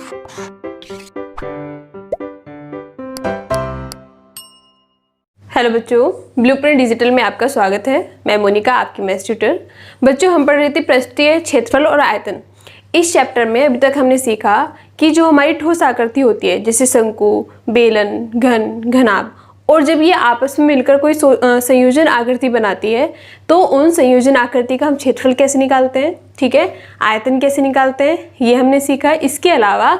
Hello बच्चों, blueprint digital में आपका स्वागत है। मैं मोनिका, आपकी मैथ्स ट्यूटर। बच्चों, हम पढ़ रहे थे पृष्ठीय क्षेत्रफल और आयतन। इस चैप्टर में अभी तक हमने सीखा कि जो हमारी ठोस आकृति होती है, जैसे शंकु, बेलन, घन, घनाभ, और जब ये आपस में मिलकर कोई संयोजन आकृति बनाती है तो उन संयोजन आकृति का हम क्षेत्रफल कैसे निकालते हैं, ठीक है, आयतन कैसे निकालते हैं, ये हमने सीखा। इसके अलावा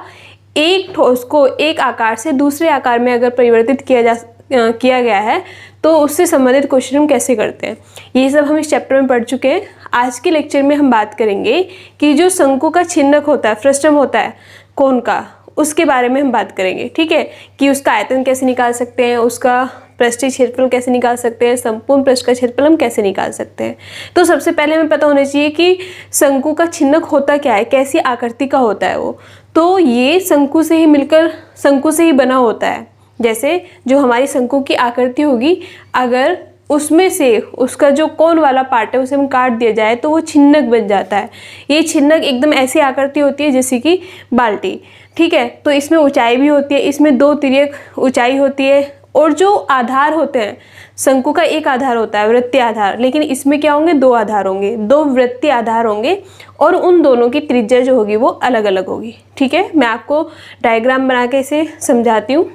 एक ठोस को एक आकार से दूसरे आकार में अगर परिवर्तित किया गया है तो उससे संबंधित क्वेश्चन हम कैसे करते हैं, ये सब हम इस चैप्टर में पढ़ चुके हैं। आज के लेक्चर में हम बात करेंगे कि जो शंकु का छिन्नक होता है, फ्रस्टम होता है कोन का, उसके बारे में हम बात करेंगे, ठीक है, कि उसका आयतन कैसे निकाल सकते हैं, उसका पृष्ठीय क्षेत्रफल कैसे निकाल सकते हैं, संपूर्ण पृष्ठ का क्षेत्रफल हम कैसे निकाल सकते हैं। तो सबसे पहले हमें पता होना चाहिए कि शंकु का छिन्नक होता क्या है, कैसी आकृति का होता है वो। तो ये शंकु से ही मिलकर शंकु से ही बना होता है। जैसे जो हमारी शंकु की आकृति होगी, अगर उसमें से उसका जो कोन वाला पार्ट है उसे हम काट दिया जाए तो वो छिन्नक बन जाता है। ये छिन्नक एकदम ऐसी आकृति होती है जैसे कि बाल्टी, ठीक है। तो इसमें ऊंचाई भी होती है, इसमें दो तिर्यक ऊंचाई होती है, और जो आधार होते हैं, शंकु का एक आधार होता है वृत्तीय आधार, लेकिन इसमें क्या होंगे, दो आधार होंगे, दो वृत्तीय आधार होंगे, और उन दोनों की त्रिज्या जो होगी वो अलग अलग होगी, ठीक है। मैं आपको डायग्राम बना के इसे समझाती हूँ।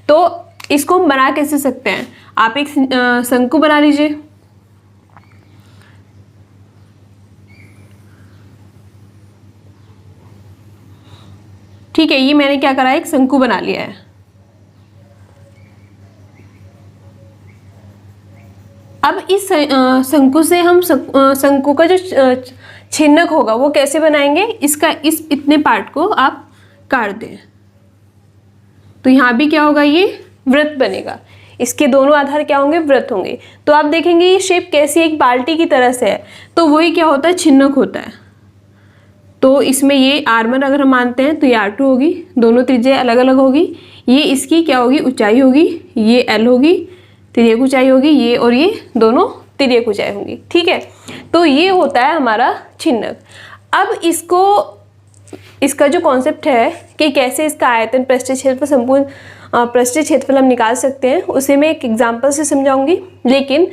तो इसको हम बना कैसे सकते हैं, आप एक शंकु बना लीजिए। ठीक है, ये मैंने क्या करा है, एक शंकु बना लिया है। अब इस शंकु से हम शंकु का जो छिन्नक होगा वो कैसे बनाएंगे, इसका इस इतने पार्ट को आप काट दें तो यहाँ भी क्या होगा, ये वृत्त बनेगा। इसके दोनों आधार क्या होंगे, वृत्त होंगे। तो आप देखेंगे ये शेप कैसी, एक बाल्टी की तरह से है, तो वही क्या होता है, छिन्नक होता है। तो इसमें ये R1 अगर हम मानते हैं तो ये R2 होगी, दोनों त्रिज्या अलग अलग होगी। ये इसकी क्या होगी, ऊंचाई होगी, ये L होगी, तिर्यक ऊंचाई होगी ये, और ये दोनों तिर्यक ऊंचाई होंगी, ठीक है। तो ये होता है हमारा छिन्नक। अब इसका जो कॉन्सेप्ट है कि कैसे इसका आयतन, पृष्ठीय क्षेत्रफल, संपूर्ण पृष्ठीय क्षेत्रफल हम निकाल सकते हैं, उसे मैं एक एग्जांपल से समझाऊंगी। लेकिन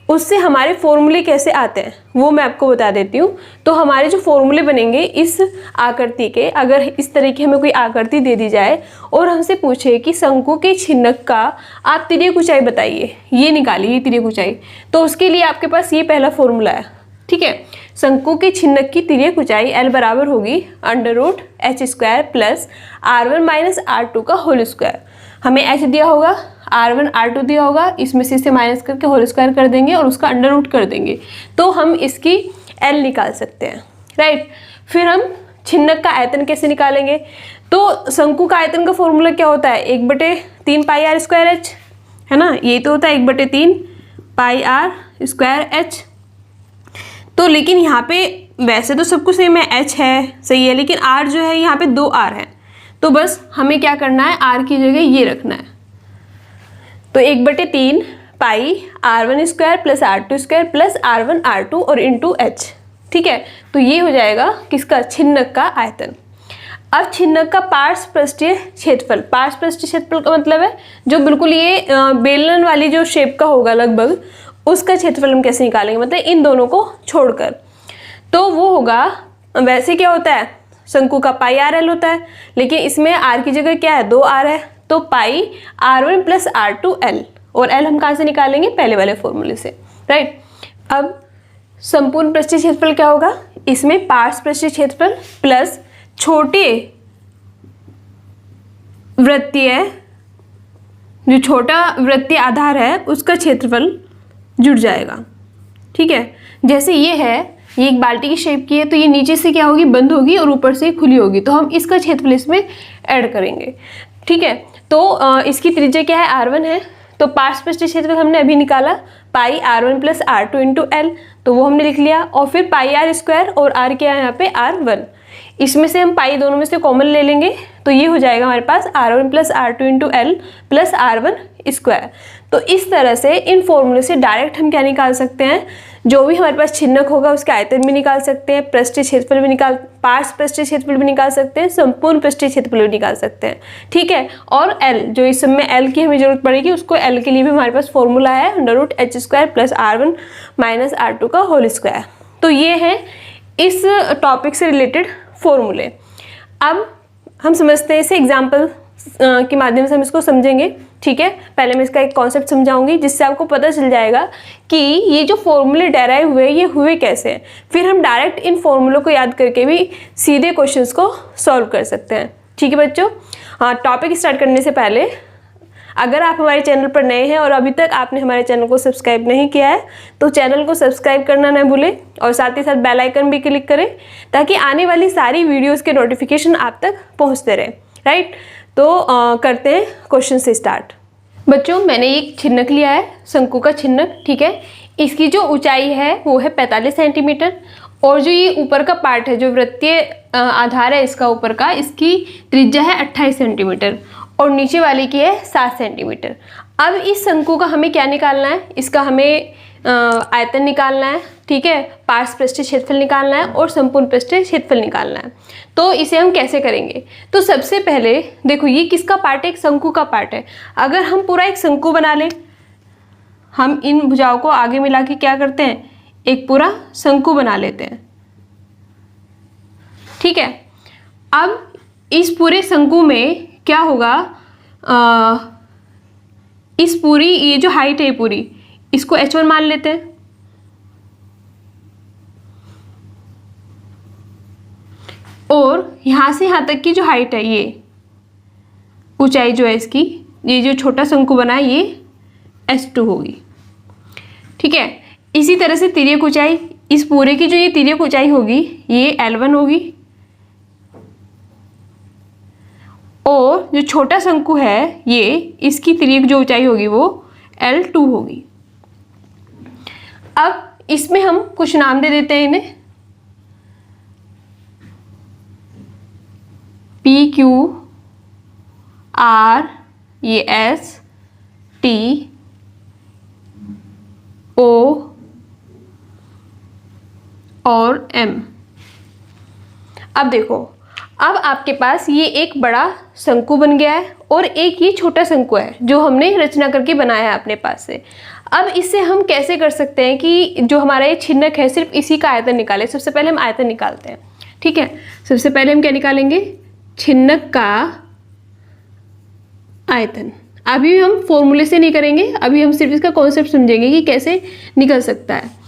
उससे हमारे फॉर्मूले कैसे आते हैं वो मैं आपको बता देती हूँ। तो हमारे जो फॉर्मूले बनेंगे इस आकृति के, अगर इस तरह की हमें कोई आकृति दे दी जाए और हमसे पूछे कि शंकु के छिन्नक का आप तिर्यक ऊंचाई बताइए, ये निकालिए तिर्यक ऊंचाई, तो उसके लिए आपके पास ये पहला फॉर्मूला है, ठीक है। शंकु के छिन्नक की तिर्यक ऊंचाई L बराबर होगी √h² plus R1 minus R2 का होल स्क्वायर। हमें h दिया होगा, R1 R2 दिया होगा, इसमें से माइनस करके होल स्क्वायर कर देंगे और उसका अंडर रूट कर देंगे, तो हम इसकी L निकाल सकते हैं, राइट। फिर हम छिन्नक का आयतन कैसे निकालेंगे, तो शंकु का आयतन का फॉर्मूला क्या होता है, 1/3 पाई r स्क्वायर h, है ना, ये तो होता है 1/3 पाई r स्क्वायर h। तो लेकिन यहाँ पे वैसे तो सब कुछ सेम है, h है, सही है, लेकिन r जो है यहाँ पे 2 r है, तो बस हमें क्या करना है, r की जगह ये रखना है। तो 1/3 पाई R1 square plus R2 square plus R1 R2 और इंटू h, ठीक है। तो ये हो जाएगा किसका, छिन्नक का आयतन। अब छिन्नक का पार्श्व पृष्ठीय क्षेत्रफल, पार्श्व पृष्ठीय क्षेत्रफल का मतलब है जो बिल्कुल ये बेलन वाली जो शेप का होगा लगभग, उसका क्षेत्रफल हम कैसे निकालेंगे, मतलब इन दोनों को छोड़कर। तो वो होगा, वैसे क्या होता है, शंकु का पाई RL होता है, लेकिन इसमें r की जगह क्या है, 2r है, तो पाई R1 प्लस R2 L, और L हम कहाँ से নিकालेंगे, पहले वाले फॉर्मूले से, राइट। अब संपूर्ण पृष्ठीय क्षेत्रफल क्या होगा, इसमें पार्श्व पृष्ठीय क्षेत्रफल प्लस छोटे वृत्तीय, जो छोटा वृत्तीय आधार है उसका क्षेत्रफल जुड़ जाएगा, ठीक है। जैसे ये है, ये एक बाल्टी की शेप की है, तो ये नीचे से क्या होगी, बंद होगी, और ऊपर से खुली होगी, तो हम इसका क्षेत्रफल इसमें ऐड करेंगे, ठीक है। तो इसकी त्रिज्या क्या है, R1 है, तो पार्श्व पृष्ठीय क्षेत्रफल हमने अभी निकाला, पाई R1 plus R2 into L, तो वो हमने लिख लिया, और फिर पाई r स्क्वायर, और r क्या है यहाँ पे, R1। इसमें से हम पाई दोनों में से कॉमन ले लेंगे, तो ये हो जाएगा हमारे पास R1 plus R2 into L plus R1 square. तो इस तरह से इन फॉर्मूले से डायरेक्ट हम क्या निकाल सकते हैं, जो भी हमारे पास छिन्नक होगा उसके आयतन भी निकाल सकते हैं, पृष्ठीय क्षेत्रफल भी पार्श्व पृष्ठीय क्षेत्रफल भी निकाल सकते हैं, संपूर्ण पृष्ठीय क्षेत्रफल भी निकाल सकते हैं, ठीक है। और एल, जो इस समय एल की हमें जरूरत पड़ेगी, उसको एल के लिए भी हमारे पास फॉर्मूला है √h² plus R1 minus R2 का होल स्क्वायर। तो ये है इस टॉपिक से रिलेटेड फॉर्मूले। अब हम समझते हैं इसे एग्जाम्पल के माध्यम से हम इसको समझेंगे, ठीक है। पहले मैं इसका एक कॉन्सेप्ट समझाऊंगी जिससे आपको पता चल जाएगा कि ये जो फॉर्मूले डेराइव हुए ये हुए कैसे हैं। फिर हम डायरेक्ट इन फॉर्मूलों को याद करके भी सीधे क्वेश्चंस को सॉल्व कर सकते हैं, ठीक है बच्चों। हाँ, टॉपिक स्टार्ट करने से पहले अगर आप हमारे चैनल पर नए हैं और अभी तक आपने हमारे चैनल को सब्सक्राइब नहीं किया है तो चैनल को सब्सक्राइब करना न भूलें और साथ ही साथ बेल आइकन भी क्लिक करें ताकि आने वाली सारी वीडियोस के नोटिफिकेशन आप तक पहुंचते रहें, राइट। तो करते हैं क्वेश्चन से स्टार्ट। बच्चों, मैंने एक छिन्नक लिया है, शंकु का छिन्नक, ठीक है। इसकी जो ऊंचाई है वो है 45 सेंटीमीटर और जो ये ऊपर का पार्ट है, जो वृत्तीय आधार है इसका ऊपर का, इसकी त्रिज्या है 28 सेंटीमीटर और नीचे वाले की है 7 सेंटीमीटर। अब इस शंकु का हमें क्या निकालना है, इसका हमें आयतन निकालना है, ठीक है, पार्श्व पृष्ठीय क्षेत्रफल निकालना है और संपूर्ण पृष्ठीय क्षेत्रफल निकालना है। तो इसे हम कैसे करेंगे, तो सबसे पहले देखो ये किसका पार्ट है, एक शंकु का पार्ट है। अगर हम पूरा एक शंकु बना लें, हम इन भुजाओं को आगे मिला के क्या करते हैं, एक पूरा शंकु बना लेते हैं, ठीक है। अब इस पूरे शंकु में क्या होगा, इस पूरी ये जो हाइट है पूरी, इसको h1 मान लेते हैं और यहां से यहां तक की जो हाइट है, ये ऊंचाई जो है इसकी, ये जो छोटा शंकु बना है ये h2 होगी, ठीक है। इसी तरह से तिर्यक ऊंचाई, इस पूरे की जो ये तिर्यक ऊंचाई होगी ये L1 होगी और जो छोटा शंकु है ये, इसकी तिर्यक जो ऊंचाई होगी वो L2 होगी। अब इसमें हम कुछ नाम दे देते हैं इन्हें, P, Q, R, ये S, T, O और M। अब देखो, अब आपके पास ये एक बड़ा शंकु बन गया है और एक ये छोटा शंकु है जो हमने रचना करके बनाया है अपने पास से। अब इससे हम कैसे कर सकते हैं कि जो हमारा ये छिन्नक है सिर्फ इसी का आयतन निकाले। सबसे पहले हम आयतन निकालते हैं, ठीक है। सबसे पहले हम क्या निकालेंगे, छिन्नक का आयतन। अभी हम फॉर्मूले से नहीं करेंगे, अभी हम सिर्फ इसका कॉन्सेप्ट समझेंगे कि कैसे निकल सकता है।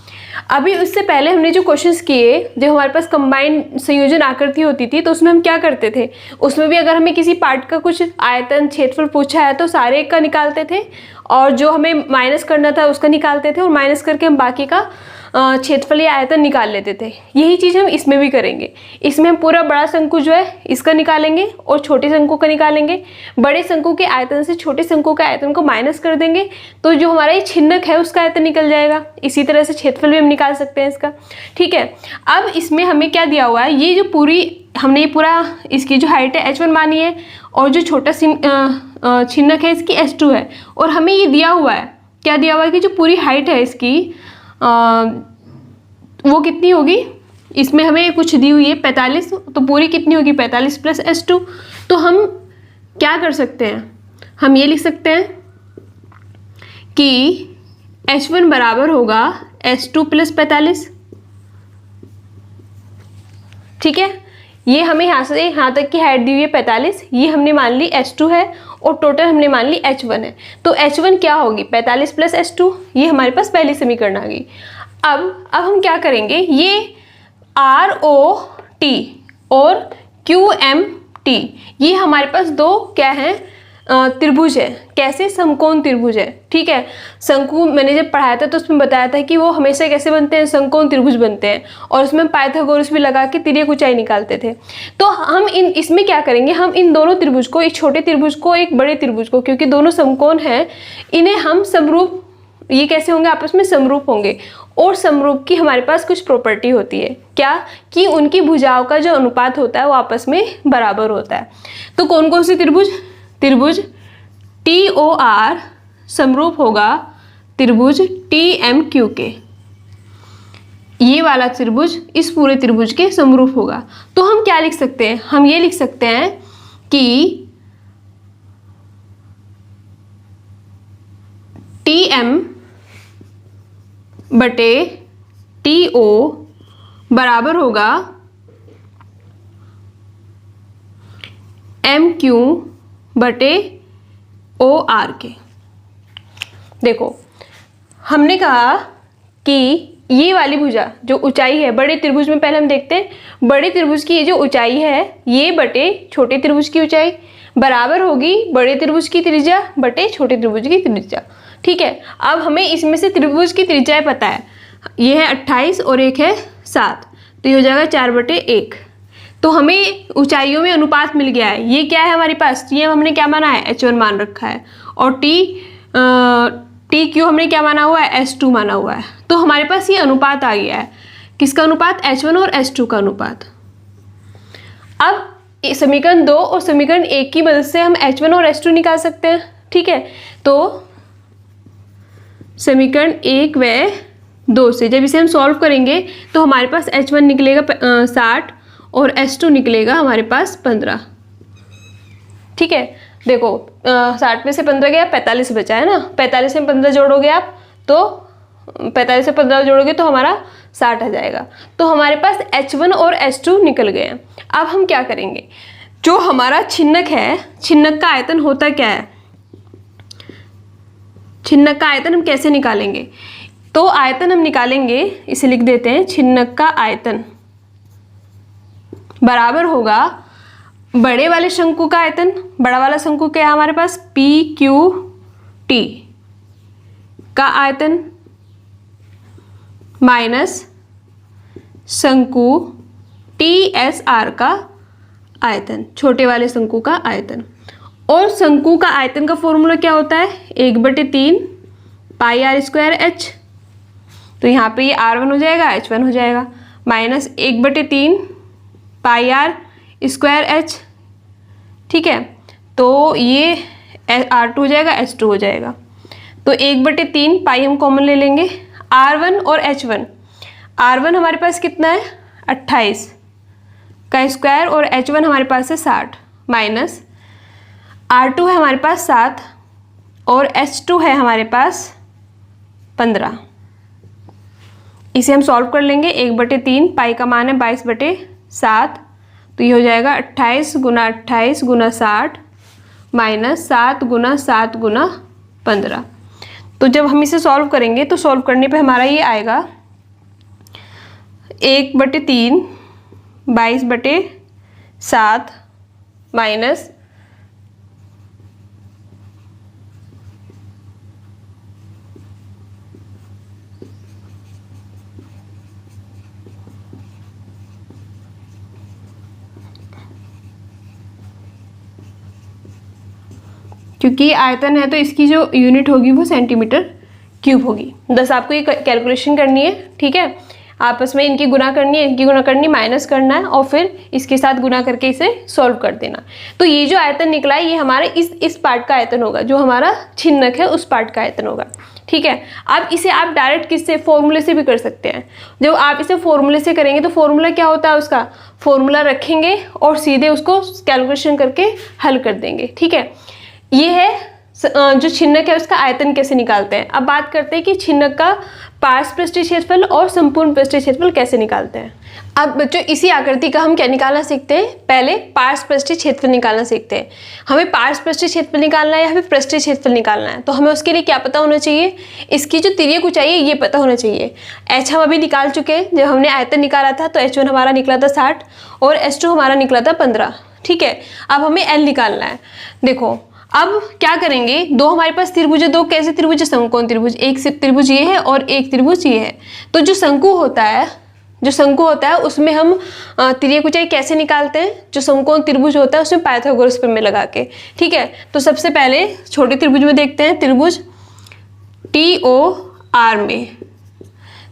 अभी उससे पहले हमने जो क्वेश्चंस किए, जो हमारे पास कंबाइंड संयोजन आकृति होती थी, तो उसमें हम क्या करते थे, उसमें भी अगर हमें किसी पार्ट का कुछ आयतन क्षेत्रफल पूछा है तो सारे का निकालते थे और जो हमें माइनस करना था उसका निकालते थे और माइनस करके हम बाकी का क्षेत्रफल या आयतन निकाल लेते थे। यही चीज़ हम इसमें भी करेंगे। इसमें हम पूरा बड़ा शंकु जो है इसका निकालेंगे और छोटे शंकु का निकालेंगे। बड़े शंकु के आयतन से छोटे शंकु के आयतन को माइनस कर देंगे तो जो हमारा ये छिन्नक है उसका आयतन निकल जाएगा। इसी तरह से क्षेत्रफल भी हम निकाल सकते हैं इसका, ठीक है। अब इसमें हमें क्या दिया हुआ है, ये जो पूरी हमने ये पूरा इसकी जो हाइट है h1 मानी है और जो छोटा छिन्नक है इसकी h2 है और हमें ये दिया हुआ है, क्या दिया हुआ है कि जो पूरी हाइट है इसकी वो कितनी होगी, इसमें हमें कुछ दी हुई है 45, तो पूरी कितनी होगी 45 प्लस h2। तो हम क्या कर सकते हैं, हम ये लिख सकते हैं कि h1 बराबर होगा h2 प्लस 45, ठीक है। ये हमें यहाँ से यहाँ तक की हाइट दी हुई है 45, ये हमने मान ली h2 है और टोटल हमने मान ली h1 है। तो h1 क्या होगी 45 प्लस h2, ये हमारे पास पहली समीकरण आ गई। अब हम क्या करेंगे, ये ROT और QMT ये हमारे पास दो क्या हैं, त्रिभुज है। कैसे, समकोण त्रिभुज है, ठीक है। शंकु मैंने जब पढ़ाया था तो उसमें बताया था कि वो हमेशा कैसे बनते हैं, समकोण त्रिभुज बनते हैं और उसमें पाइथागोरस भी लगा के तिर्यक ऊंचाई निकालते थे। तो हम इसमें क्या करेंगे, हम इन दोनों त्रिभुज को, एक छोटे त्रिभुज को एक बड़े त्रिभुज को, क्योंकि दोनों समकोण हैं, इन्हें हम समरूप, ये कैसे होंगे, आपस में समरूप होंगे और समरूप की हमारे पास कुछ प्रॉपर्टी होती है, क्या कि उनकी भुजाओं का जो अनुपात होता है वो आपस में बराबर होता है। तो कौन कौन सी त्रिभुज, त्रिभुज TOR समरूप होगा त्रिभुज TMQ के, ये वाला त्रिभुज इस पूरे त्रिभुज के समरूप होगा। तो हम क्या लिख सकते हैं, हम ये लिख सकते हैं कि TM बटे TO बराबर होगा MQ बटे OR के। देखो हमने कहा कि ये वाली भुजा जो ऊंचाई है बड़े त्रिभुज में, पहले हम देखते हैं बड़े त्रिभुज की ये जो ऊंचाई है ये बटे छोटे त्रिभुज की ऊंचाई बराबर होगी बड़े त्रिभुज की त्रिज्या बटे छोटे त्रिभुज की त्रिज्या। ठीक है, अब हमें इसमें से त्रिभुज की त्रिज्याएं पता है, ये है 28 और एक है 7, तो ये हो जाएगा 4/1। तो हमें ऊंचाइयों में अनुपात मिल गया है। ये क्या है हमारे पास, ये हमने क्या माना है, H1 मान रखा है, और TQ हमने क्या माना हुआ है, S2 माना हुआ है। तो हमारे पास ये अनुपात आ गया है, किसका अनुपात, H1 और S2 का अनुपात। अब समीकरण 2 और समीकरण 1 की मदद से हम H1 और S2 निकाल सकते हैं। ठीक है, तो समीकरण 1 व 2 से जब इसे हम सॉल्व करेंगे तो हमारे पास H1 निकलेगा 60 और S2 निकलेगा हमारे पास 15। ठीक है, देखो 60 में से 15 गया, 45 बचा है ना, 45 में 15 जोड़ोगे आप तो 45 से 15 जोड़ोगे तो हमारा 60 आ जाएगा। तो हमारे पास H1 और S2 निकल गए हैं। अब हम क्या करेंगे, जो हमारा छिन्नक है, छिन्नक का आयतन होता क्या है, छिन्नक का आयतन हम कैसे निकालेंगे, तो आयतन हम निकालेंगे, इसे लिख देते हैं, छिन्नक का आयतन बराबर होगा बड़े वाले शंकु का आयतन, बड़ा वाला शंकु क्या है हमारे पास, PQT का आयतन माइनस शंकु TSR का आयतन, छोटे वाले शंकु का आयतन। और शंकु का आयतन का फॉर्मूला क्या होता है, 1/3 πr²h, तो यहाँ पे ये R1 हो जाएगा, H1 हो जाएगा, माइनस 1/3 πr²h। ठीक है, तो ये R2 हो जाएगा, H2 हो जाएगा। तो 1/3 पाई हम कॉमन ले लेंगे, R1 और H1, R1 हमारे पास कितना है 28 का स्क्वायर और H1 हमारे पास है 60, माइनस R2 है हमारे पास 7 और H2 है हमारे पास 15। इसे हम सॉल्व कर लेंगे, 1/3 पाई का मान है 22/7, तो ये हो जाएगा 28 गुना 28 गुना 60 माइनस 7 गुना 7 गुना 15। तो जब हम इसे सॉल्व करेंगे तो सॉल्व करने पे हमारा ये आएगा 1/3 22/7 माइनस क्योंकि आयतन है तो इसकी जो यूनिट होगी वो सेंटीमीटर क्यूब होगी। 10 आपको ये कैलकुलेशन करनी है। ठीक है, आपस में इनकी गुना करनी है, इनकी गुना करनी, माइनस करना है और फिर इसके साथ गुना करके इसे सॉल्व कर देना। तो ये जो आयतन निकला है ये हमारे इस पार्ट का आयतन होगा, जो हमारा छिन्नक है उस पार्ट का आयतन होगा। ठीक है, अब इसे आप डायरेक्ट किससे, फॉर्मूले से भी कर सकते हैं। जब आप इसे फॉर्मूले से करेंगे तो फॉर्मूला क्या होता है, उसका फॉर्मूला रखेंगे और सीधे उसको कैलकुलेशन करके हल कर देंगे। ठीक है, ये है जो छिन्नक है उसका आयतन कैसे निकालते हैं। अब बात करते हैं कि छिन्नक का पार्श्व पृष्ठीय क्षेत्रफल और संपूर्ण पृष्ठीय क्षेत्रफल कैसे निकालते हैं। अब बच्चों इसी आकृति का हम क्या निकालना सीखते हैं, पहले पार्श्व पृष्ठीय क्षेत्रफल निकालना सीखते हैं। हमें पार्श्व पृष्ठीय क्षेत्रफल निकालना है या फिर पृष्ठीय क्षेत्रफल निकालना है, तो हमें उसके लिए क्या पता होना चाहिए, इसकी जो तिर्यक ऊंचाई है ये पता होना चाहिए। H हम अभी निकाल चुके हैं, जब हमने आयतन निकाला था तो H1 हमारा निकला था 60 और H2 हमारा निकला था 15। ठीक है, अब हमें L निकालना है। देखो अब क्या करेंगे, दो हमारे पास त्रिभुज है, दो कैसे त्रिभुज है, समकोण त्रिभुज, एक त्रिभुज ये है और एक त्रिभुज ये है। तो जो शंकु होता है उसमें हम तिर्यक ऊंचाई कैसे निकालते हैं, जो समकोण त्रिभुज होता है उसमें पाइथागोरस प्रमेय लगा के। ठीक है, तो सबसे पहले छोटे त्रिभुज में देखते हैं, त्रिभुज TOR में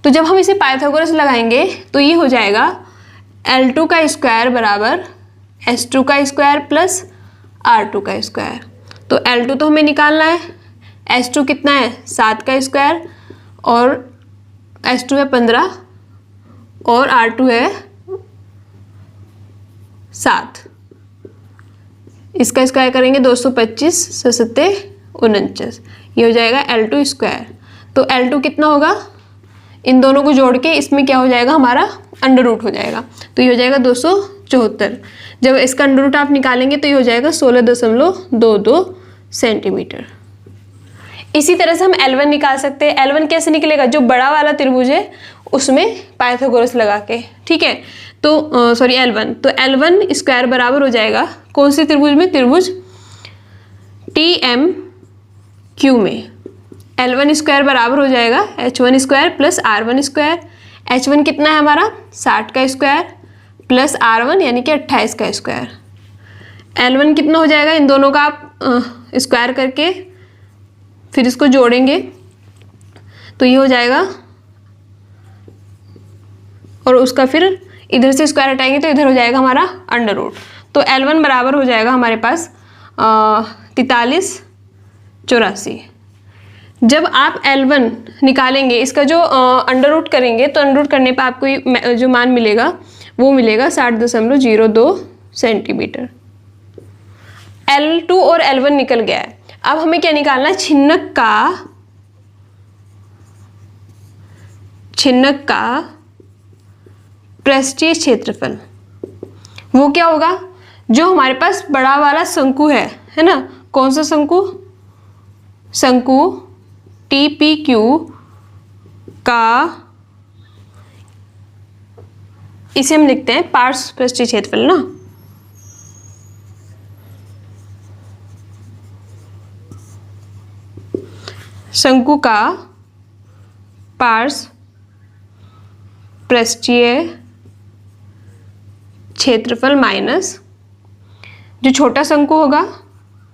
तो जब हम इसे पाइथागोरस लगाएंगे तो ये हो जाएगा L2 का स्क्वायर बराबर S2 का स्क्वायर प्लस R2 का स्क्वायर। तो L2 तो हमें निकालना है, S2 कितना है 7 का स्क्वायर और S2 है 15 और R2 है 7। इसका स्क्वायर करेंगे 225 सत्ते 49, ये हो जाएगा L2 स्क्वायर। तो L2 कितना होगा, इन दोनों को जोड़ के इसमें क्या हो जाएगा हमारा अंडर रूट हो जाएगा, तो ये हो जाएगा 274। जब इसका अंडर रूट आप निकालेंगे तो ये हो जाएगा 16.22 सेंटीमीटर। इसी तरह से हम L1 निकाल सकते हैं। L1 कैसे निकलेगा, जो बड़ा वाला त्रिभुज है उसमें पाइथागोरस लगा के, ठीक है। तो सॉरी L1, तो L1 स्क्वायर बराबर हो जाएगा कौन से त्रिभुज में, त्रिभुज TMQ में L1 स्क्वायर बराबर हो जाएगा H1 square plus R1 square. H1 कितना है हमारा 60 का स्क्वायर प्लस R1 यानी कि 28 का स्क्वायर। L1 कितना हो जाएगा, इन दोनों का आप स्क्वायर करके फिर इसको जोड़ेंगे तो ये हो जाएगा, और उसका फिर इधर से स्क्वायर हटाएंगे तो इधर हो जाएगा हमारा अंडर रूट। तो L1 बराबर हो जाएगा हमारे पास 4384। जब आप L1 निकालेंगे, इसका जो अंडर रूट करेंगे तो अंडर रूट करने पर आपको जो मान मिलेगा वो मिलेगा 60.02 सेंटीमीटर। L2 और L1 निकल गया है। अब हमें क्या निकालना है, छिन्नक का पृष्ठीय क्षेत्रफल। वो क्या होगा, जो हमारे पास बड़ा वाला शंकु है ना, कौन सा शंकु, शंकु TPQ का, इसे हम लिखते हैं पार्श्व पृष्ठीय क्षेत्रफल ना। शंकु का पार्श्व पृष्ठीय क्षेत्रफल माइनस जो छोटा शंकु होगा,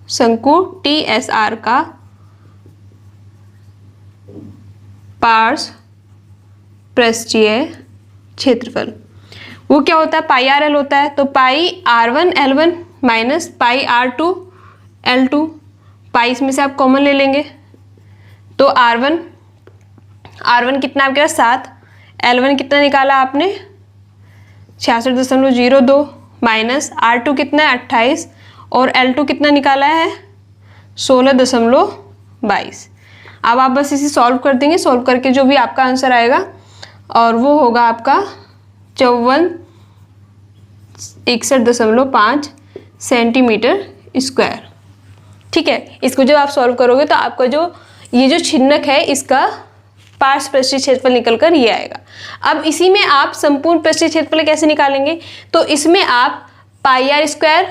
शंकु TSR का पार्श्व पृष्ठीय क्षेत्रफल। वो क्या होता है, पाई RL होता है। तो पाई R1 L1 minus pi R2 L2, पाई इसमें से आप कॉमन ले लेंगे तो R1 कितना आपके पास 7, L1 कितना निकाला आपने 66.02 माइनस R2 कितना है 28 और L2 कितना निकाला है 16.22। अब आप बस इसे सॉल्व कर देंगे, सॉल्व करके जो भी आपका आंसर आएगा और वो होगा आपका 5461.5 सेंटीमीटर स्क्वायर। ठीक है, इसको जब आप सॉल्व करोगे तो आपका जो ये जो छिन्नक है इसका पार्श्व पृष्ठीय क्षेत्रफल निकलकर ये आएगा। अब इसी में आप संपूर्ण पृष्ठीय क्षेत्रफल कैसे निकालेंगे, तो इसमें आप पाई R स्क्वायर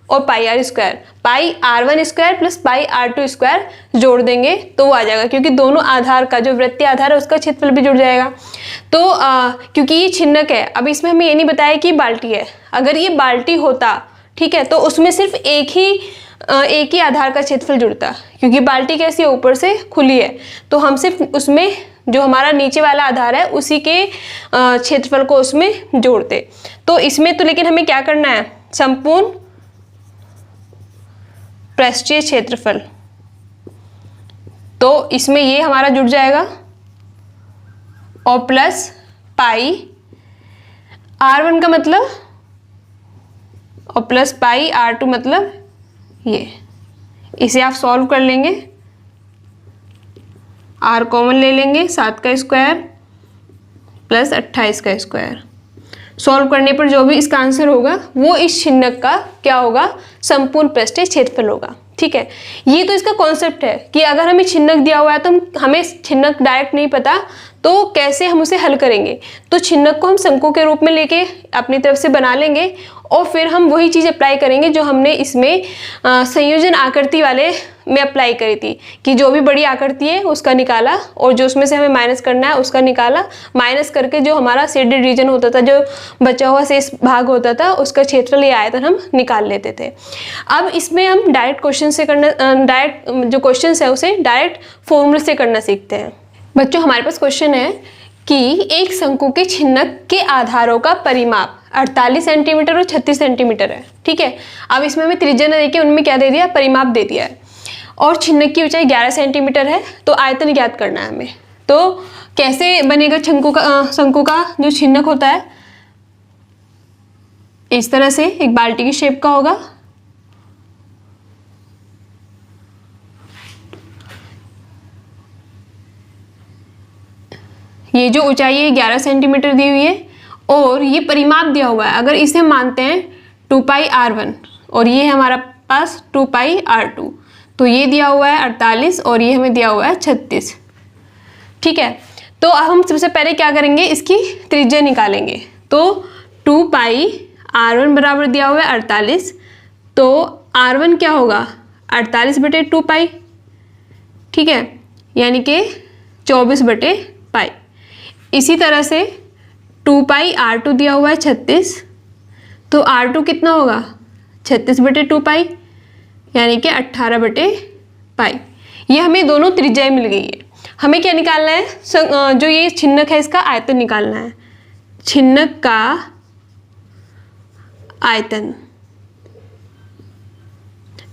और पाई R स्क्वायर, पाई R1 square plus pi R2 square जोड़ देंगे तो वो आ जाएगा, क्योंकि दोनों आधार का जो वृत्तीय आधार है उसका क्षेत्रफल भी जुड़ जाएगा। तो क्योंकि ये छिन्नक है, अब इसमें हमें ये नहीं बताया कि बाल्टी है। अगर ये बाल्टी होता, ठीक है, तो उसमें सिर्फ एक ही आधार का क्षेत्रफल जुड़ता, क्योंकि बाल्टी कैसी है ऊपर से खुली है, तो हम सिर्फ उसमें जो हमारा नीचे वाला आधार है उसी के क्षेत्रफल को उसमें जोड़ते। तो इसमें तो लेकिन हमें क्या करना है, संपूर्ण पृष्ठीय क्षेत्रफल, तो इसमें ये हमारा जुड़ जाएगा और प्लस पाई R1 का मतलब और प्लस पाई R2 मतलब ये। इसे आप सॉल्व कर लेंगे, R कॉमन ले लेंगे, 7 का स्क्वायर प्लस 28 का स्क्वायर। सॉल्व करने पर जो भी इसका आंसर होगा वो इस छिन्नक का क्या होगा, संपूर्ण पृष्ठीय क्षेत्रफल होगा। ठीक है, ये तो इसका कॉन्सेप्ट है कि अगर हमें छिन्नक दिया हुआ है तो हमें छिन्नक डायरेक्ट नहीं पता तो कैसे हम उसे हल करेंगे। तो छिन्नक को हम शंकु के रूप में लेके अपनी तरफ से बना लेंगे और फिर हम वही चीज़ अप्लाई करेंगे जो हमने इसमें संयोजन आकृति वाले में अप्लाई करी थी, कि जो भी बड़ी आकृति है उसका निकाला और जो उसमें से हमें माइनस करना है उसका निकाला, माइनस करके जो हमारा शेडेड रीजन होता था, जो बचा हुआ शेष भाग होता था, उसका क्षेत्रफल या आयतन हम निकाल लेते थे। अब इसमें हम डायरेक्ट क्वेश्चन से करना, डायरेक्ट जो क्वेश्चन है उसे डायरेक्ट फॉर्मूले से करना सीखते हैं। बच्चों हमारे पास क्वेश्चन है कि एक शंकु के छिन्नक के आधारों का परिमाप 48 सेंटीमीटर और 36 सेंटीमीटर है। ठीक है, अब इसमें हमें त्रिज्या न देके उनमें क्या दे दिया, परिमाप दे दिया है, और छिन्नक की ऊंचाई 11 सेंटीमीटर है। तो आयतन ज्ञात करना है हमें। तो कैसे बनेगा शंकु का जो छिन्नक होता है, इस तरह से एक बाल्टी की शेप का होगा। ये जो ऊंचाई है 11 सेंटीमीटर दी हुई है, और ये परिमाप दिया हुआ है। अगर इसे मानते हैं 2πr1 और ये है हमारा पास 2πr2, तो ये दिया हुआ है 48 और ये हमें दिया हुआ है 36। ठीक है, तो अब हम सबसे पहले क्या करेंगे, इसकी त्रिज्या निकालेंगे। तो 2πr1 बराबर दिया हुआ है 48, तो r1 क्या होगा 48/2π। ठीक है, यानी कि 24/π। इसी तरह से 2πr2 दिया हुआ है 36, तो r2 कितना होगा 36/2π, यानी कि 18/π। ये हमें दोनों त्रिज्याएं मिल गई है। हमें क्या निकालना है, जो ये छिन्नक है इसका आयतन निकालना है। छिन्नक का आयतन,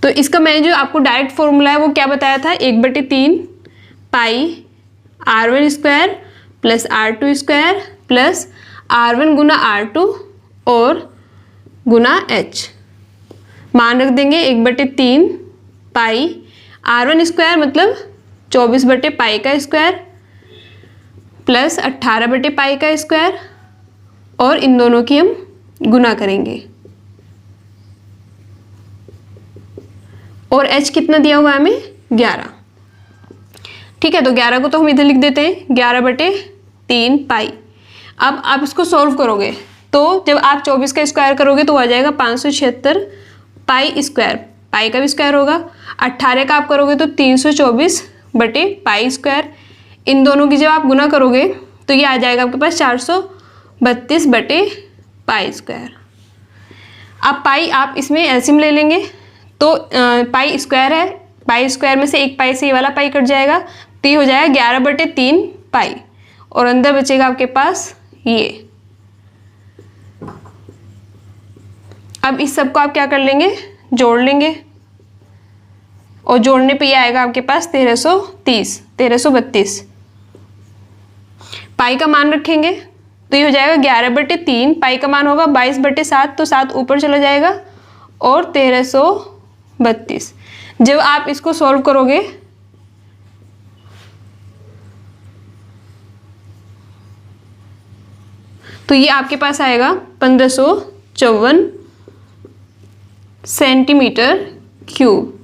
तो इसका मैंने जो आपको डायरेक्ट फॉर्मूला है वो क्या बताया था, 1/3 पाई r1 square plus r2 square plus r1 गुना r2 और गुना h। मान रख देंगे 1/3 पाई r1 स्क्वायर मतलब 24/π का स्क्वायर प्लस 18/π का स्क्वायर, और इन दोनों की हम गुना करेंगे। और h कितना दिया हुआ है हमें 11। ठीक है, तो 11 को तो हम इधर लिख देते हैं 11/3 पाई। अब आप इसको सॉल्व करोगे तो जब आप 24 का स्क्वायर करोगे तो आ जाएगा 576 पाई स्क्वायर, पाई का भी स्क्वायर होगा। 18 का आप करोगे तो 324/पाई स्क्वायर। इन दोनों की जब आप गुना करोगे तो ये आ जाएगा आपके पास 432/पाई स्क्वायर। अब पाई आप इसमें एलसीएम ले लेंगे, तो पाई स्क्वायर है, पाई स्क्वायर में से एक पाई से ये वाला पाई कट जाएगा, तो ये हो जाएगा 11/3 पाई, और अंदर बचेगा आपके पास ये। अब इस सब को आप क्या कर लेंगे, जोड़ लेंगे, और जोड़ने पे ये आएगा आपके पास 1332। पाई का मान रखेंगे तो ये हो जाएगा 11/3, पाई का मान होगा 22/7, तो 7 ऊपर चला जाएगा और 1332। जब आप इसको सॉल्व करोगे तो ये आपके पास आएगा 1554 सेंटीमीटर क्यूब।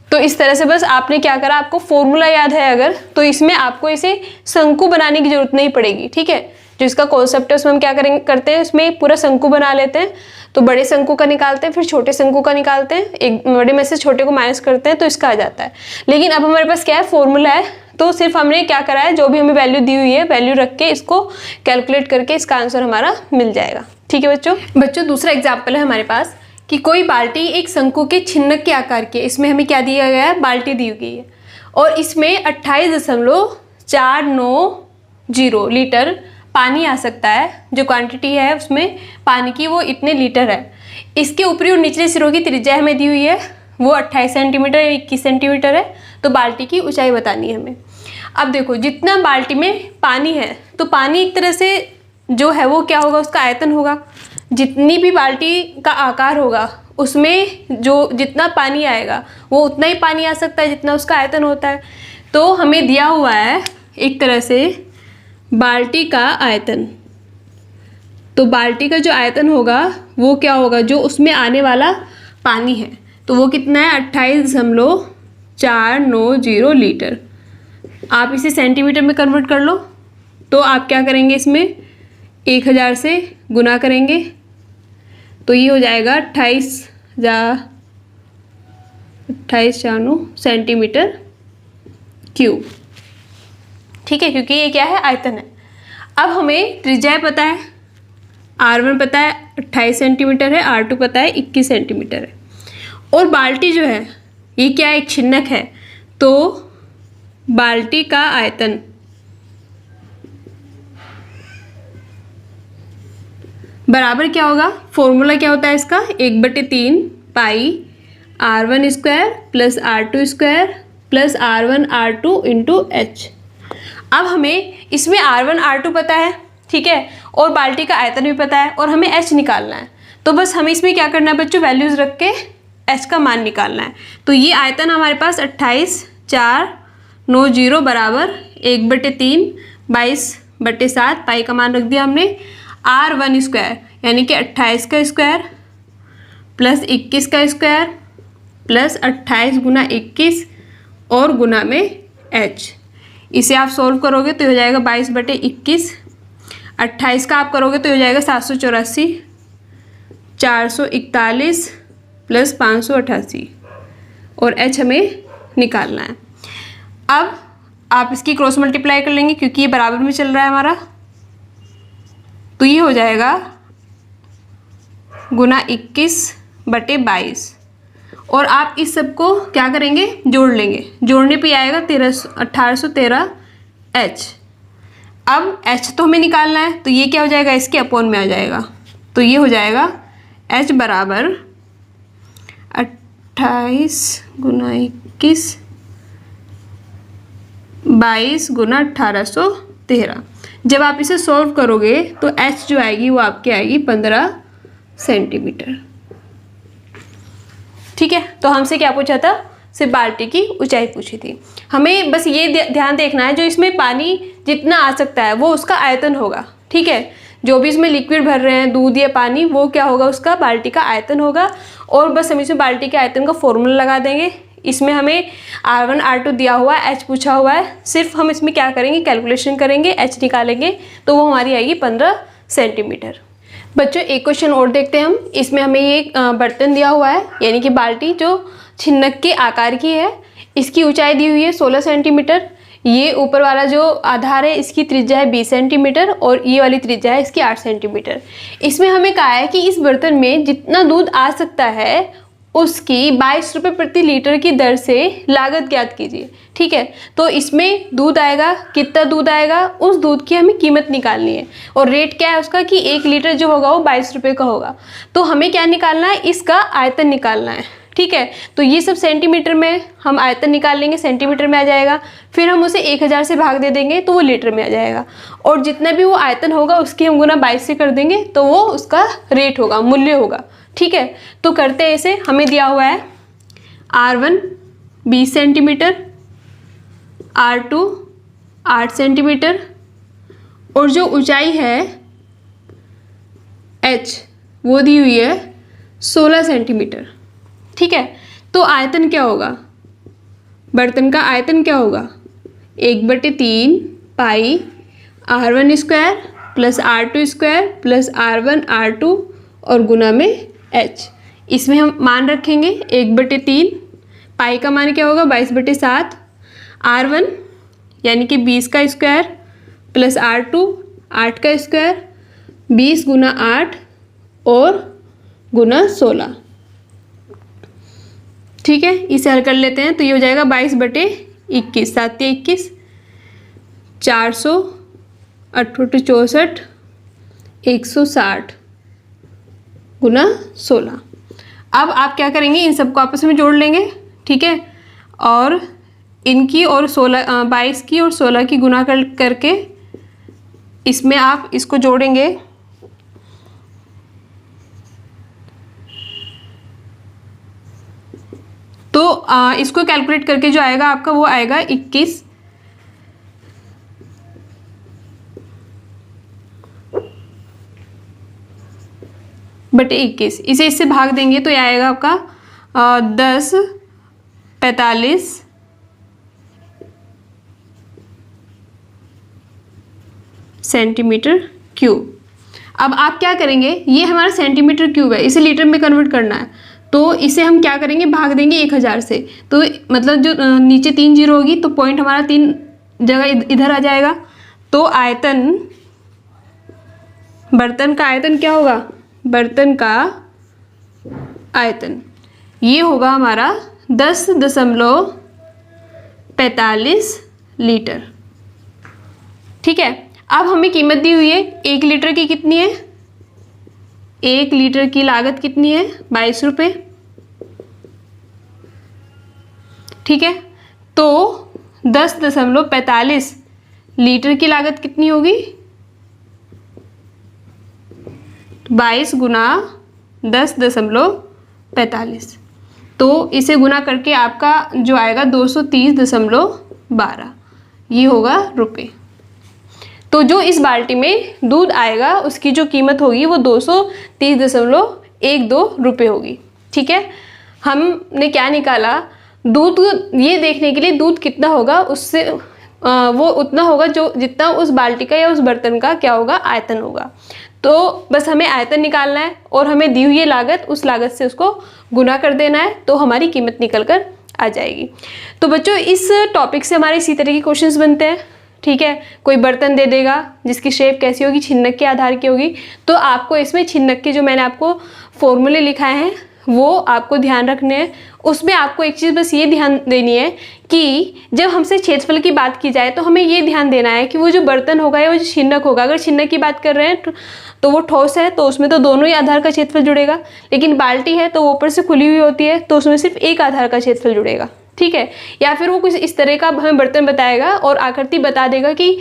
तो इस तरह से बस आपने क्या करा, आपको फॉर्मूला याद है अगर, तो इसमें आपको इसे शंकु बनाने की जरूरत नहीं पड़ेगी। ठीक है, जो इसका कॉन्सेप्ट है उसमें हम क्या करते हैं, इसमें पूरा शंकु बना लेते हैं। तो बड़े शंकु का निकालते हैं, फिर छोटे शंकु का निकालते हैं, एक बड़े में से छोटे को माइनस करते हैं तो इसका आ जाता है। लेकिन अब हमारे पास क्या है, फॉर्मूला है, तो सिर्फ हमने क्या करा है, जो भी हमें वैल्यू दी हुई है वैल्यू रख के इसको कैलकुलेट करके इसका आंसर हमारा मिल जाएगा। ठीक है बच्चों, दूसरा एग्जाम्पल है हमारे पास कि कोई बाल्टी एक शंकु के छिन्नक के आकार की है। इसमें हमें क्या दिया गया है, बाल्टी दी गई है, और इसमें 28.490 लीटर पानी आ सकता है। जो क्वांटिटी है उसमें पानी की वो इतने लीटर है। इसके ऊपरी और निचले सिरों की त्रिज्या हमें दी हुई है, वो 28 सेंटीमीटर या 21 सेंटीमीटर है। तो बाल्टी की ऊंचाई बतानी है हमें। अब देखो, जितना बाल्टी में पानी है तो पानी एक तरह से जो है वो क्या होगा, उसका आयतन होगा। जितनी भी बाल्टी का आकार होगा उसमें जो जितना पानी आएगा वो उतना ही पानी आ सकता है जितना उसका आयतन होता है। तो हमें दिया हुआ है एक तरह से बाल्टी का आयतन। तो बाल्टी का जो आयतन होगा वो क्या होगा, जो उसमें आने वाला पानी है, तो वो कितना है 28.490 लीटर। आप इसे सेंटीमीटर में कन्वर्ट कर लो, तो आप क्या करेंगे, इसमें 1000 से गुना करेंगे तो ये हो जाएगा 28,490 सेंटीमीटर क्यूब। ठीक है, क्योंकि ये क्या है, आयतन है। अब हमें त्रिज्या पता है, r1 पता है 28 सेंटीमीटर है, r2 पता है 21 सेंटीमीटर है, और बाल्टी जो है ये क्या है, एक छिन्नक है। तो बाल्टी का आयतन बराबर क्या होगा, फॉर्मूला क्या होता है इसका, 1/3 पाई R1 square plus R2 square plus R1 R2 into H। अब हमें इसमें R1 R2 पता है, ठीक है, और बाल्टी का आयतन भी पता है और हमें H निकालना है। तो बस हमें इसमें क्या करना है बच्चों, वैल्यूज़ रख के H का मान निकालना है। तो ये आयतन हमारे पास 28,490 बराबर 1/3 22/7 पाई का मान रख दिया हमने। R1 स्क्वायर यानी कि 28 का स्क्वायर प्लस 21 का स्क्वायर प्लस 28 गुना 21 और गुना में H। इसे आप सोल्व करोगे तो हो जाएगा 22/21। 28 का आप करोगे तो हो जाएगा 784, 441 प्लस 588 और H हमें निकालना है। अब आप इसकी क्रॉस मल्टीप्लाई कर लेंगे क्योंकि ये बराबर में चल रहा है हमारा, तो ये हो जाएगा गुना 21/22 और आप इस सब को क्या करेंगे, जोड़ लेंगे। जोड़ने पे आएगा 1813 H। अब H तो हमें निकालना है, तो ये क्या हो जाएगा, इसके अपॉन में आ जाएगा। तो ये हो जाएगा H बराबर 28 गुना 21 22 गुना 1813। जब आप इसे सॉल्व करोगे तो H जो आएगी वो आपकी आएगी 15 सेंटीमीटर। ठीक है, तो हमसे क्या पूछा था, सिर्फ बाल्टी की ऊंचाई पूछी थी। हमें बस ये ध्यान देखना है जो इसमें पानी जितना आ सकता है वो उसका आयतन होगा। ठीक है, जो भी इसमें लिक्विड भर रहे हैं, दूध या पानी, वो क्या होगा, उसका बाल्टी का आयतन होगा। और बस हम इसमें बाल्टी के आयतन का फॉर्मूला लगा देंगे। इसमें हमें R1 R2 दिया हुआ है, H पूछा हुआ है, सिर्फ हम इसमें क्या करेंगे, कैलकुलेशन करेंगे, H निकालेंगे तो वो हमारी आएगी 15 सेंटीमीटर। बच्चों एक क्वेश्चन और देखते हैं हम। इसमें हमें ये बर्तन दिया हुआ है यानी कि बाल्टी जो छिन्नक के आकार की है। इसकी ऊंचाई दी हुई है 16 सेंटीमीटर। ये ऊपर वाला जो आधार है इसकी त्रिज्या है 20 सेंटीमीटर और ये वाली त्रिज्या है इसकी 8 सेंटीमीटर। इसमें हमें कहा है कि इस बर्तन में जितना दूध आ सकता है उसकी 22 रुपये प्रति लीटर की दर से लागत ज्ञात कीजिए। ठीक है, तो इसमें दूध आएगा, कितना दूध आएगा, उस दूध की हमें कीमत निकालनी है। और रेट क्या है उसका कि 1 लीटर जो होगा वो 22 रुपये का होगा। तो हमें क्या निकालना है, इसका आयतन निकालना है। ठीक है, तो ये सब सेंटीमीटर में हम आयतन निकाल लेंगे, सेंटीमीटर में आ जाएगा। फिर हम उसे 1000 से भाग दे देंगे तो वो लीटर में आ जाएगा। और जितना भी वो आयतन होगा उसकी हम गुना 22 से कर देंगे तो वो उसका रेट होगा, मूल्य होगा। ठीक है, तो करते हैं ऐसे। हमें दिया हुआ है R1 20 सेंटीमीटर, R2 8 सेंटीमीटर और जो ऊंचाई है H वो दी हुई है 16 सेंटीमीटर। ठीक है, तो आयतन क्या होगा, बर्तन का आयतन क्या होगा, 1/3 पाई R1 square plus R2 square plus R1 R2 और गुना में H। इसमें हम मान रखेंगे 1/3, पाई का मान क्या होगा 22/7, R1 यानी कि 20 का स्क्वायर प्लस R2 8 का स्क्वायर 20 गुना 8 और गुना 16। ठीक है, इसे हल कर लेते हैं तो ये हो जाएगा 22/21, 7 या 21, 400 8 64 160 गुना 16। अब आप क्या करेंगे, इन सबको आपस में जोड़ लेंगे। ठीक है, और इनकी और 22 की और 16 की गुना करके इसमें आप इसको जोड़ेंगे तो इसको कैलकुलेट करके जो आएगा आपका वो आएगा 21 बटे 21। इसे इससे भाग देंगे तो ये आएगा आपका 10 45 सेंटीमीटर क्यूब। अब आप क्या करेंगे, ये हमारा सेंटीमीटर क्यूब है, इसे लीटर में कन्वर्ट करना है। तो इसे हम क्या करेंगे, भाग देंगे 1000 से। तो मतलब जो नीचे 3 जीरो होगी तो पॉइंट हमारा 3 जगह इधर आ जाएगा। तो आयतन, बर्तन का आयतन क्या होगा, बर्तन का आयतन ये होगा हमारा 10.45 लीटर। ठीक है, अब हमें कीमत दी हुई है 1 लीटर की कितनी है 1 लीटर की लागत कितनी है? 22 रुपये। ठीक है, तो 10.45 लीटर की लागत कितनी होगी? 22 गुना 10.45, तो इसे गुना करके आपका जो आएगा 230.12, ये होगा रुपये। तो जो इस बाल्टी में दूध आएगा उसकी जो कीमत होगी वो 230.12 रुपये होगी। ठीक है, हमने क्या निकाला? दूध, ये देखने के लिए दूध कितना होगा उससे वो उतना होगा जो जितना उस बाल्टी का या उस बर्तन का क्या होगा? आयतन होगा। तो बस हमें आयतन निकालना है और हमें दी हुई ये लागत, उस लागत से उसको गुना कर देना है, तो हमारी कीमत निकल कर आ जाएगी। तो बच्चों इस टॉपिक से हमारे इसी तरह के क्वेश्चंस बनते हैं। ठीक है, कोई बर्तन दे देगा जिसकी शेप कैसी होगी? छिन्नक के आधार की होगी। तो आपको इसमें छिन्नक के जो मैंने आपको फॉर्मूले लिखाए हैं वो आपको ध्यान रखने हैं। उसमें आपको एक चीज़ बस ये ध्यान देनी है कि जब हमसे क्षेत्रफल की बात की जाए तो हमें ये ध्यान देना है कि वो जो बर्तन होगा या वो जो छिन्नक होगा, अगर छिन्नक की बात कर रहे हैं तो वो ठोस है तो उसमें तो दोनों ही आधार का क्षेत्रफल जुड़ेगा। लेकिन बाल्टी है तो वो ऊपर से खुली हुई होती है तो उसमें सिर्फ एक आधार का क्षेत्रफल जुड़ेगा। ठीक है, या फिर वो कुछ इस तरह का हमें बर्तन बताएगा और आकृति बता देगा कि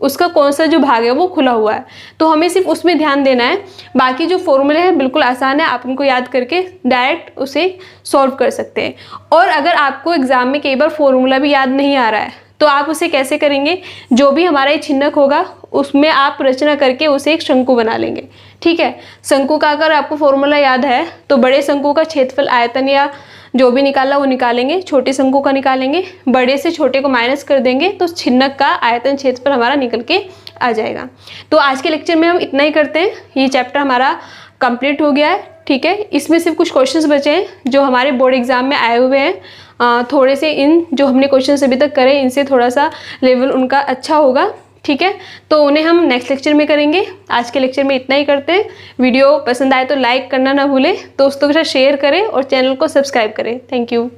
उसका कौन सा जो भाग है वो खुला हुआ है, तो हमें सिर्फ उसमें ध्यान देना है। बाकी जो फॉर्मूले हैं बिल्कुल आसान है, आप उनको याद करके डायरेक्ट उसे सॉल्व कर सकते हैं। और अगर आपको एग्जाम में कई बार फॉर्मूला भी याद नहीं आ रहा है तो आप उसे कैसे करेंगे? जो भी हमारा ये छिन्नक होगा उसमें आप रचना करके उसे एक शंकु बना लेंगे। ठीक है, शंकु का अगर आपको फॉर्मूला याद है तो बड़े शंकु का क्षेत्रफल, आयतन या जो भी निकाला वो निकालेंगे, छोटे शंकु का निकालेंगे, बड़े से छोटे को माइनस कर देंगे तो छिन्नक का आयतन क्षेत्रफल हमारा निकल के आ जाएगा। तो आज के लेक्चर में हम इतना ही करते हैं, ये चैप्टर हमारा कंप्लीट हो गया है। ठीक है, इसमें सिर्फ कुछ क्वेश्चंस बचे हैं जो हमारे बोर्ड एग्जाम में आए हुए हैं। थोड़े से इन जो हमने क्वेश्चंस अभी तक करे इनसे थोड़ा सा लेवल उनका अच्छा होगा। ठीक है, तो उन्हें हम नेक्स्ट लेक्चर में करेंगे। आज के लेक्चर में इतना ही करते हैं। वीडियो पसंद आए तो लाइक करना ना भूलें, दोस्तों के साथ शेयर करें और चैनल को सब्सक्राइब करें। Thank you.